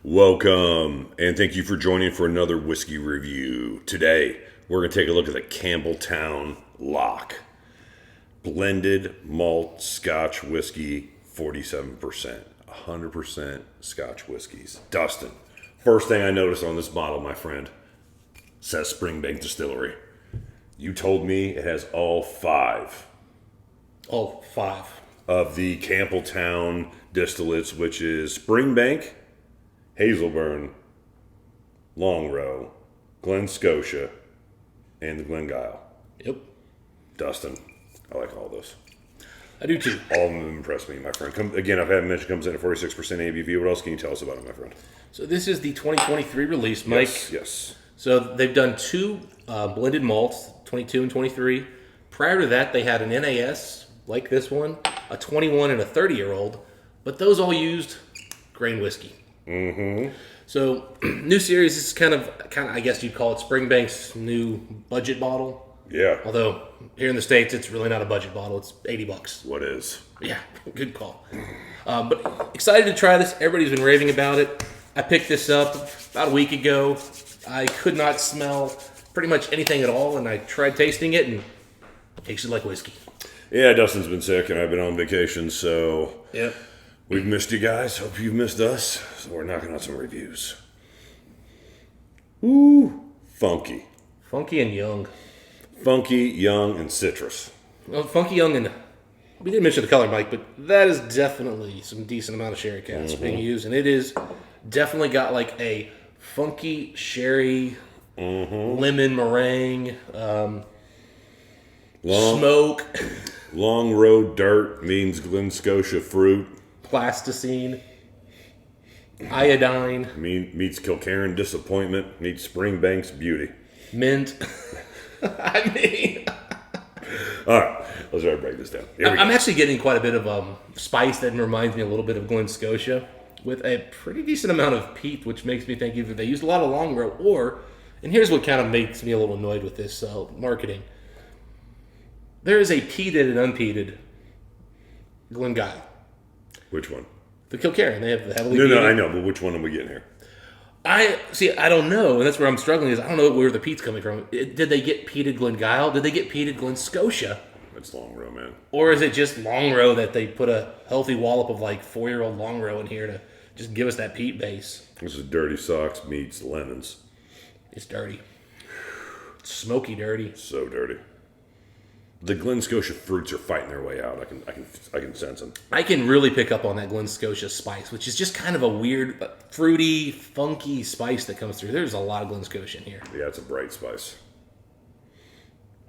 Welcome, and thank you for joining for another whiskey review. Today, we're going to take a look at the Campbeltown Loch. Blended malt Scotch whiskey, 47%. 100% Scotch whiskeys. Dustin, first thing I noticed on this bottle, my friend, says Springbank Distillery. You told me it has all five. All five. Of the Campbeltown distillates, which is Springbank, Hazelburn, Longrow, Glen Scotia, and the Glengyle. Yep. Dustin, I like all those. I do too. All of them impress me, my friend. Again, I've had mentioned comes in at 46% ABV. What else can you tell us about it, my friend? So this is the 2023 release, Mike. Yes. So they've done two blended malts, 22 and 23. Prior to that, they had an NAS like this one, a 21 and a 30-year-old, but those all used grain whiskey. Mm-hmm. So new series is kind of I guess you'd call it Springbank's new budget bottle. Yeah. Although here in the States, it's really not a budget bottle. It's $80. What is? Yeah, good call. But excited to try this. Everybody's been raving about it. I picked this up about a week ago. I could not smell pretty much anything at all, and I tried tasting it, and it tasted like whiskey. Yeah, Dustin's been sick, and I've been on vacation, so Yep. we've missed you guys. Hope you've missed us. So we're knocking out some reviews. Ooh, funky. Funky and young. Funky, young, and citrus. Well, funky, young, and we didn't mention the color, Mike, but that is definitely some decent amount of sherry cask being used, and it is definitely got like a funky sherry, lemon meringue, smoke. Long road dirt means Glen Scotia fruit. Plasticine, iodine, Meets Kilkerran disappointment. Meets Springbank's beauty. mint. I mean, All right, let's try to break this down. Here we I'm go. actually getting quite a bit of spice that reminds me a little bit of Glen Scotia with a pretty decent amount of peat, which makes me think either they used a lot of Longrow or, and here's what kind of makes me a little annoyed with this marketing. There is a peated and unpeated Glengyle. Which one? The Kilkerran, they have the heavily No, peated. I know, but which one are we getting here? I don't know, and that's where I'm struggling. Is I don't know where the peat's coming from. Did they get peated Glengyle? Did they get peated Glen Scotia? It's Longrow, man. Or is it just Longrow that they put a healthy wallop of like 4-year-old Longrow in here to just give us that peat base? This is Dirty Socks meets Lemons. It's dirty. It's smoky dirty. So dirty. The Glen Scotia fruits are fighting their way out. I can sense them. I can really pick up on that Glen Scotia spice, which is just kind of a weird, fruity, funky spice that comes through. There's a lot of Glen Scotia in here. Yeah, it's a bright spice.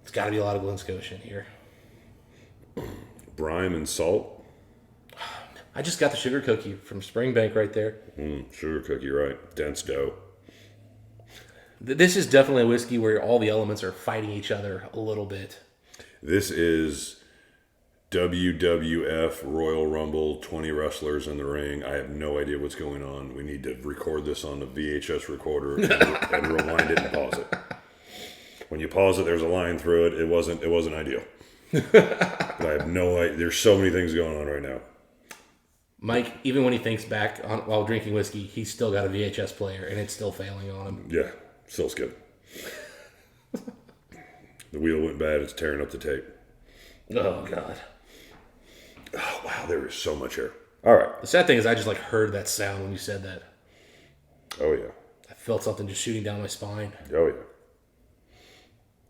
It's got to be a lot of Glen Scotia in here. Brine and salt. I just got the sugar cookie from Springbank right there. Sugar cookie, right? Dense dough. This is definitely a whiskey where all the elements are fighting each other a little bit. This is WWF Royal Rumble, 20 wrestlers in the ring. I have no idea what's going on. We need to record this on the VHS recorder and rewind it and pause it. When you pause it, there's a line through it. It wasn't ideal. But I have no idea. There's so many things going on right now. Mike, even when he thinks back while drinking whiskey, he's still got a VHS player, and it's still failing on him. Yeah, still skip. The wheel went bad. It's tearing up the tape. Oh, God. Oh, wow. There is so much here. All right. The sad thing is I just heard that sound when you said that. Oh, yeah. I felt something just shooting down my spine. Oh, yeah.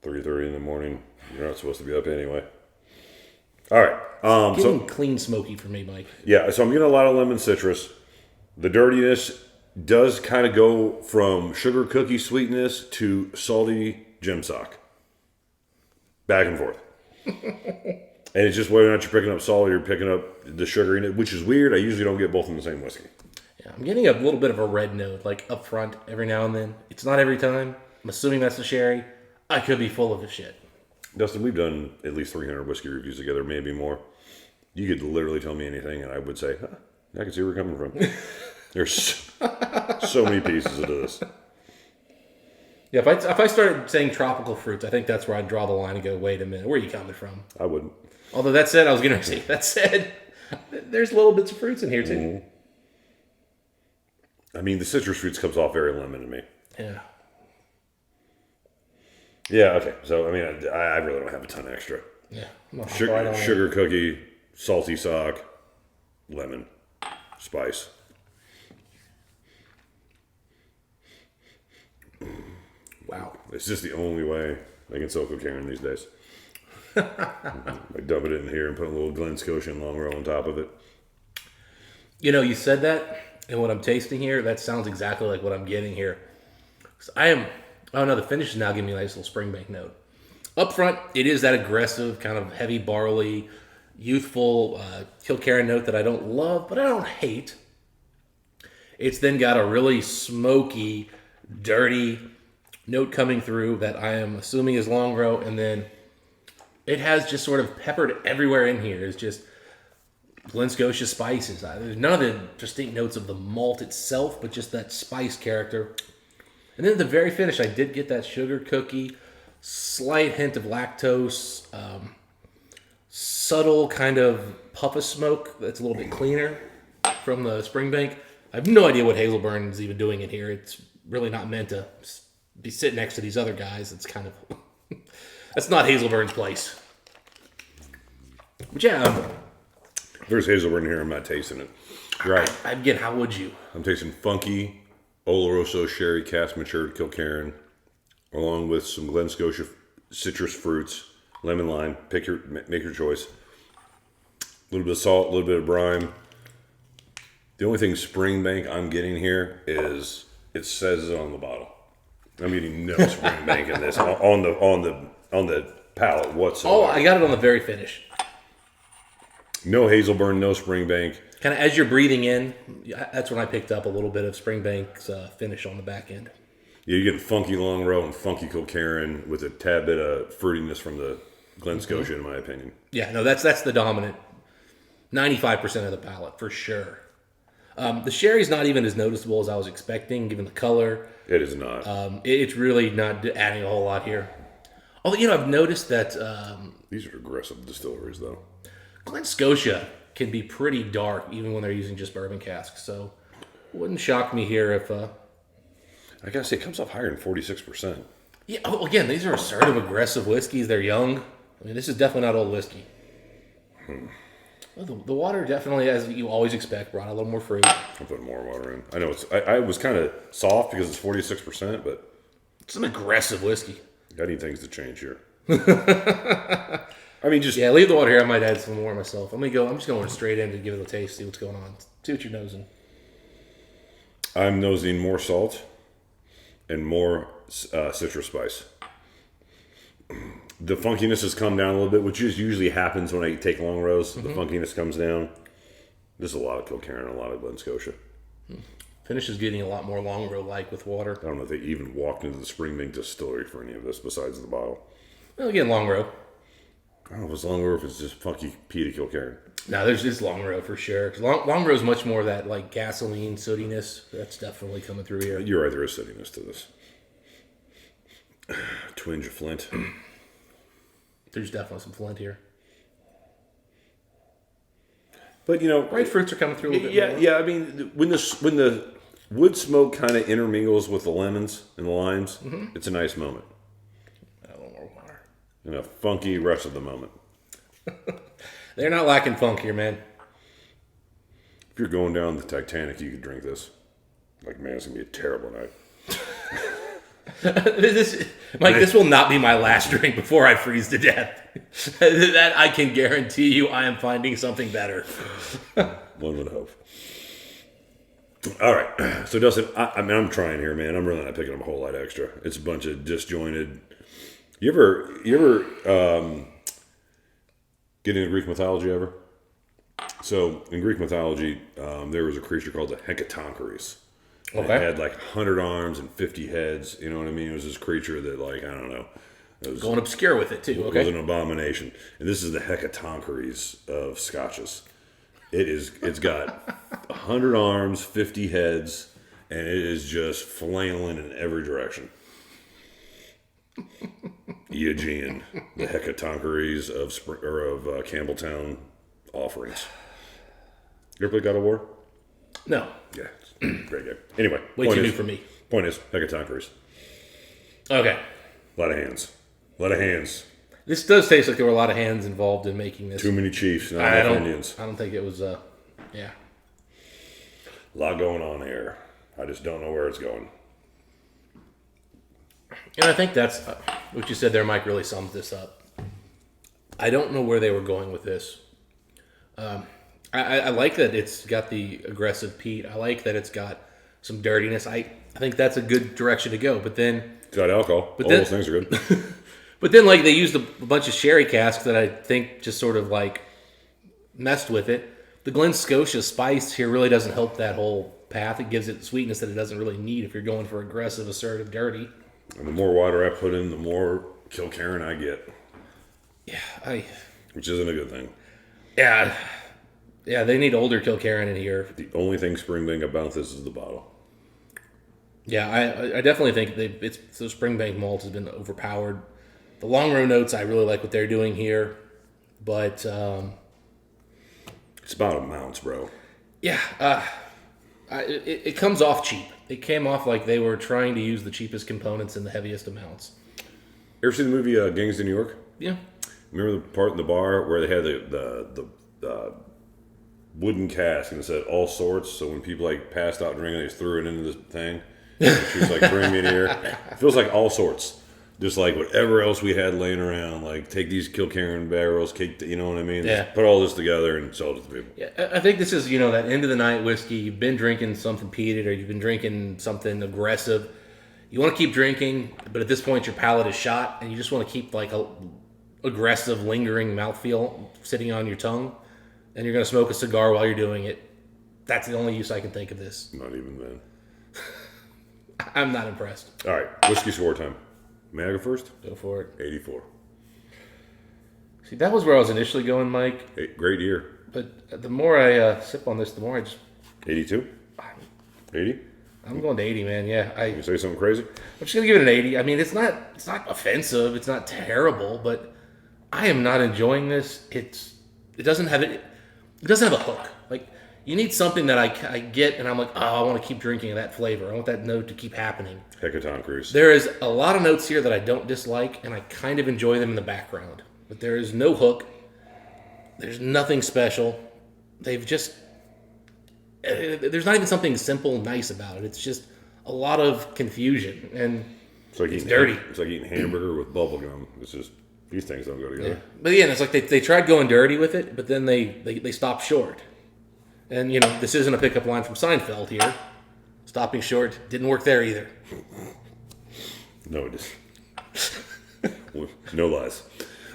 3:30 in the morning. You're not supposed to be up anyway. All right. Getting clean smoky for me, Mike. Yeah, so I'm getting a lot of lemon citrus. The dirtiness does kind of go from sugar cookie sweetness to salty gem sock. Back and forth. And it's just whether or not you're picking up salt or you're picking up the sugar in it, which is weird. I usually don't get both in the same whiskey. Yeah, I'm getting a little bit of a red note, up front every now and then. It's not every time. I'm assuming that's the sherry. I could be full of the shit. Dustin, we've done at least 300 whiskey reviews together, maybe more. You could literally tell me anything, and I would say, I can see where you're coming from. There's so many pieces of this. Yeah, if I started saying tropical fruits, I think that's where I'd draw the line and go, wait a minute, where are you coming from? I wouldn't. Although that said, I was going to say, there's little bits of fruits in here too. I mean, the citrus fruits comes off very lemon to me. Yeah. Yeah, okay. So, I mean, I really don't have a ton extra. Yeah. Sugar cookie, salty sock, lemon, spice. Wow. It's just the only way I can sell Kilkerran these days. I dump it in here and put a little Glen Scotia and long row on top of it. You know, you said that, and what I'm tasting here, that sounds exactly like what I'm getting here. 'Cause oh no, the finish is now giving me a nice little springbank note. Up front, it is that aggressive, kind of heavy barley, youthful Kilkerran note that I don't love, but I don't hate. It's then got a really smoky, dirty note coming through that I am assuming is long row, and then it has just sort of peppered everywhere in here. It's just Glen Scotia spices. There's none of the distinct notes of the malt itself, but just that spice character. And then at the very finish, I did get that sugar cookie, slight hint of lactose, subtle kind of puff of smoke that's a little bit cleaner from the springbank. I have no idea what Hazelburn is even doing in here. It's really not meant to be sitting next to these other guys. It's kind of... that's not Hazelburn's place. But yeah... If there's Hazelburn here, I'm not tasting it. Right. Again, how would you? I'm tasting funky Oloroso sherry cask matured Kilkerran, along with some Glen Scotia citrus fruits, lemon lime. Make your choice. A little bit of salt, a little bit of brine. The only thing Springbank I'm getting here is it says it on the bottle. I'm getting no Springbank in this on the palate whatsoever. Oh, I got it on the very finish. No Hazelburn, no Springbank. Kind of as you're breathing in, that's when I picked up a little bit of Springbank's finish on the back end. Yeah, you're getting funky long row and funky Kilkerran with a tad bit of fruitiness from the Glen Scotia, in my opinion. Yeah, no, that's the dominant 95% of the palate for sure. The sherry's not even as noticeable as I was expecting, given the color. It is not. It's really not adding a whole lot here. Although, I've noticed that... These are aggressive distilleries, though. Glen Scotia can be pretty dark, even when they're using just bourbon casks. So, it wouldn't shock me here if... I gotta say, it comes off higher than 46%. Yeah, again, these are assertive, aggressive whiskeys. They're young. I mean, this is definitely not old whiskey. Well, the water definitely, as you always expect, brought a little more fruit. I'm putting more water in. I know I was kind of soft because it's 46%, but... It's some aggressive whiskey. I need things to change here. I mean, just... Yeah, leave the water here. I might add some more myself. I'm just going straight in to give it a taste, see what's going on. See what you're nosing. I'm nosing more salt and more citrus spice. The funkiness has come down a little bit, which just usually happens when I take long rows. The funkiness comes down. There's a lot of Kilkerran and a lot of Glen Scotia. Finish is getting a lot more long row like with water. I don't know if they even walked into the Springbank distillery for any of this besides the bottle. Well, again, long row. I don't know if it's long row or if it's just funky peated Kilkerran. No, there's this long row for sure. 'Cause long row is much more of that like gasoline sootiness. That's definitely coming through here. You're right, there is sootiness to this. Twinge of Flint. There's definitely some Flint here. But Bright fruits are coming through a little bit more. Yeah. I mean, when the wood smoke kind of intermingles with the lemons and the limes, it's a nice moment. A little more water. And a funky rest of the moment. They're not lacking funk here, man. If you're going down the Titanic, you could drink this. Like, man, it's gonna be a terrible night. This will not be my last drink before I freeze to death. That I can guarantee you. I am finding something better. One would hope. All right, so Dustin, I'm trying here, man. I'm really not picking up a whole lot extra. It's a bunch of disjointed. You ever get into Greek mythology ever? So in Greek mythology, there was a creature called the Hecatoncheires. Okay. It had like 100 arms and 50 heads. You know what I mean? It was this creature that, like, I don't know. It was Going obscure with it too. It Okay. was an abomination. And this is the Hecatoncheires of Scotches. It's got 100 arms, 50 heads, and it is just flailing in every direction. Eugene, the Hecatoncheires of Campbeltown offerings. You ever play God of War? No. Yeah, it's great game. Anyway, Way too new for me. Point is, Campbeltown Cruise. Okay. A lot of hands. A lot of hands. This does taste like there were a lot of hands involved in making this. Too many Chiefs, not I enough Indians. don't think it was, yeah. A lot going on here. I just don't know where it's going. And I think that's what you said there, Mike, really sums this up. I don't know where they were going with this. I like that it's got the aggressive peat. I like that it's got some dirtiness. I think that's a good direction to go. But then... It's got alcohol. All those things are good. But then, like, they used a bunch of sherry casks that I think just sort of, like, messed with it. The Glen Scotia spice here really doesn't help that whole path. It gives it sweetness that it doesn't really need if you're going for aggressive, assertive, dirty. And the more water I put in, the more Kilkerran I get. Yeah, Which isn't a good thing. Yeah, they need older Kilkerran in here. The only thing springbank about this is the bottle. Yeah, I definitely think the springbank malt has been overpowered. The long row notes, I really like what they're doing here, but it's about amounts, bro. Yeah, it comes off cheap. It came off like they were trying to use the cheapest components in the heaviest amounts. You ever seen the movie Gangs of New York? Yeah. Remember the part in the bar where they had the wooden cask and it said all sorts, so when people like passed out drinking, they just threw it into this thing. And she was like bringing me in here. It feels like all sorts. Just like whatever else we had laying around, like take these Kilkerran barrels, you know what I mean? Yeah. Just put all this together and sell it to people. Yeah, I think this is, that end of the night whiskey. You've been drinking something peated or you've been drinking something aggressive. You want to keep drinking, but at this point your palate is shot and you just want to keep like a aggressive, lingering mouthfeel sitting on your tongue. And you're going to smoke a cigar while you're doing it. That's the only use I can think of this. Not even then. I'm not impressed. All right, whiskey score time. May I go first? Go for it. 84. See, that was where I was initially going, Mike. Hey, great year. But the more I sip on this, the more I just... 82? 80? I'm going to 80, man. Yeah. You say something crazy? I'm just going to give it an 80. I mean, it's not offensive. It's not terrible, but I am not enjoying this. It doesn't have a hook. Like, you need something that I get and I'm like, oh, I want to keep drinking that flavor. I want that note to keep happening. Campbeltown Cruise. There is a lot of notes here that I don't dislike, and I kind of enjoy them in the background. But there is no hook. There's nothing special. There's not even something simple, nice about it. It's just a lot of confusion, and it's dirty. It's like eating hamburger with bubble gum. It's just, these things don't go together. Yeah. But yeah, it's like they tried going dirty with it, but then they stopped short. And, this isn't a pickup line from Seinfeld here. Stopping short didn't work there either. No, it isn't. No lies.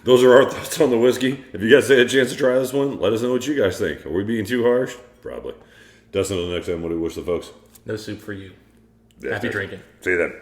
Those are our thoughts on the whiskey. If you guys had a chance to try this one, let us know what you guys think. Are we being too harsh? Probably. Dustin, until next time, what do we wish the folks? No soup for you. Yeah, Happy drinking. See you then.